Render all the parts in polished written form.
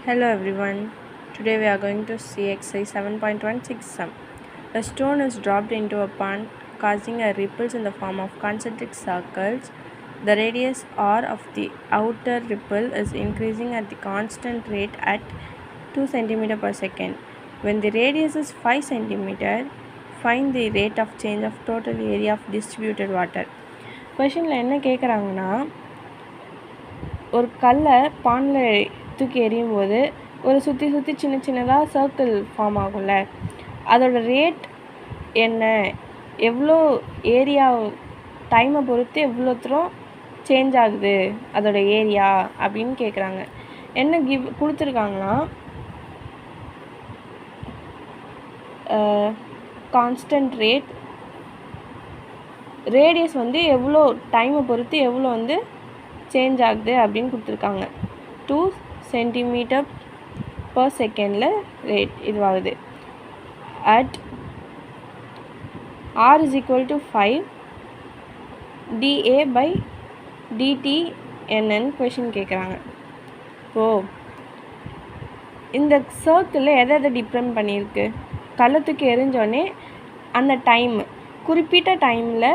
Hello everyone. Today we are going to see exercise 7.16 sum. A stone is dropped into a pond causing a ripples in the form of concentric circles. The radius r of the outer ripple is increasing at the constant rate at 2 cm per second. When the radius is 5 cm, find the rate of change of total area of distributed water. கொஷினில் என்ன கேட்குறாங்கன்னா, ஒரு கல்லை பானில் தூக்கி எறியும் போது ஒரு சுற்றி சுற்றி சின்ன சின்னதாக சர்க்கிள் ஃபார்ம் ஆகும்ல, அதோட ரேட் என்ன, எவ்வளோ ஏரியா டைமை பொறுத்து எவ்வளோ தூரம் சேஞ்ச் ஆகுது அதோட ஏரியா அப்படின்னு கேட்குறாங்க. என்ன கொடுத்துருக்காங்கன்னா, கான்ஸ்டன்ட் ரேட், ரேடியஸ் வந்து எவ்வளோ டைமை பொறுத்து எவ்வளோ வந்து சேஞ்ச் ஆகுது அப்படின்னு கொடுத்துருக்காங்க. 2 cm per second ரேட் இதுவாகுது. At r is equal to 5 dA by dt என்னன்னு கொஷின் கேட்குறாங்க. இப்போது இந்த சர்க்கிளில் எதை டிபெண்ட் பண்ணியிருக்கு, கள்ளத்துக்கு எரிஞ்சோடனே அந்த டைம் குறிப்பிட்ட டைமில்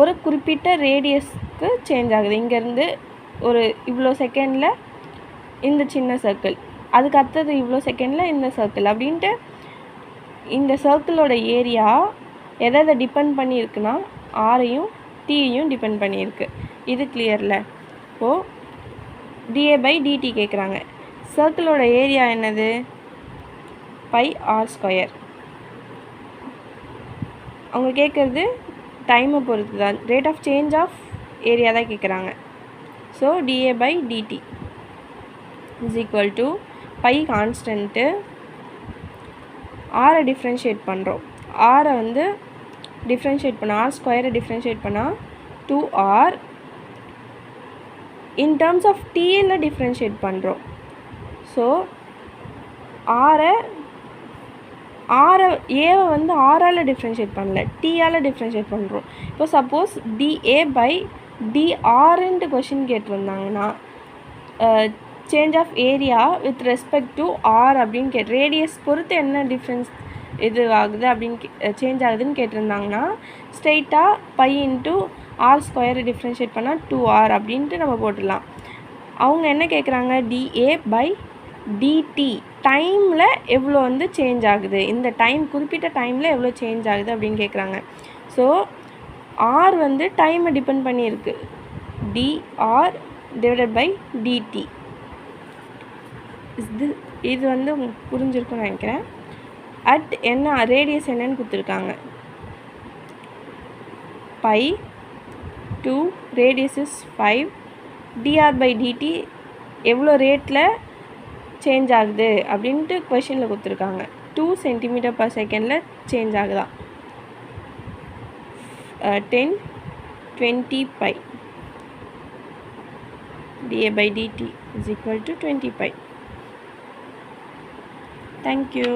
ஒரு குறிப்பிட்ட ரேடியஸ்க்கு சேஞ்ச் ஆகுது. இங்கேருந்து ஒரு இவ்வளோ செகண்டில் இந்த சின்ன சர்க்கிள், அதுக்கு அடுத்தது இவ்வளோ செகண்டில் இந்த சர்க்கிள் அப்படின்ட்டு இந்த சர்க்கிளோட ஏரியா எதை டிபெண்ட் பண்ணியிருக்குன்னா ஆரையும் டீயையும் டிபெண்ட் பண்ணியிருக்கு. இது கிளியரில். இப்போது dA by dt கேட்குறாங்க. சர்க்கிளோட ஏரியா என்னது, πr². அவங்க கேட்குறது டைமை பொறுத்து தான், rate of change of area தான் கேட்குறாங்க. So dA by dt is equal to pi constant, ஆரை டிஃப்ரென்ஷியேட் பண்ணுறோம். ஆரை வந்து டிஃப்ரென்ஷியேட் பண்ணால் r² டிஃப்ரென்ஷியேட் பண்ணால் 2r, இன் டேர்ம்ஸ் ஆஃப் டீயில் டிஃப்ரென்ஷியேட் பண்ணுறோம். ஸோ ஏவை வந்து ஆரால் டிஃப்ரென்ஷியேட் பண்ணல, டீயால் டிஃப்ரென்ஷியேட் பண்ணுறோம். இப்போ சப்போஸ் dA by drன்ட்டு கொஷின் கேட்டிருந்தாங்கன்னா, change of area with respect to r அப்படின்னு ரேடியஸ் பொறுத்து என்ன டிஃப்ரென்ஸ் இது ஆகுது அப்படின்னு சேஞ்ச் ஆகுதுன்னு கேட்டிருந்தாங்கன்னா, ஸ்ட்ரெயிட்டாக பை இன்ட்டு r² டிஃப்ரென்ஷியேட் பண்ணால் 2r அப்படின்ட்டு நம்ம போட்டுடலாம். அவங்க என்ன கேட்குறாங்க, dA by dt டைமில் எவ்வளோ வந்து சேஞ்ச் ஆகுது, இந்த டைம் குறிப்பிட்ட டைமில் எவ்வளோ சேஞ்ச் ஆகுது அப்படின்னு கேட்குறாங்க. ஸோ ஆர் வந்து டைமை டிபெண்ட் பண்ணியிருக்கு, dr டிவைடட் பை dt. இது வந்து உங்களுக்கு புரிஞ்சிருக்குன்னு நினைக்கிறேன். அட் என்ன ரேடியஸ் என்னன்னு கொடுத்துருக்காங்க, pi 2, radius is 5, dr by dt எவ்வளோ ரேட்டில் சேஞ்ச் ஆகுது அப்படின்ட்டு கொஷினில் கொடுத்துருக்காங்க. 2 cm per second change ஆகுதான். 10 20 π dA by dt is equal to 20 π. Thank you.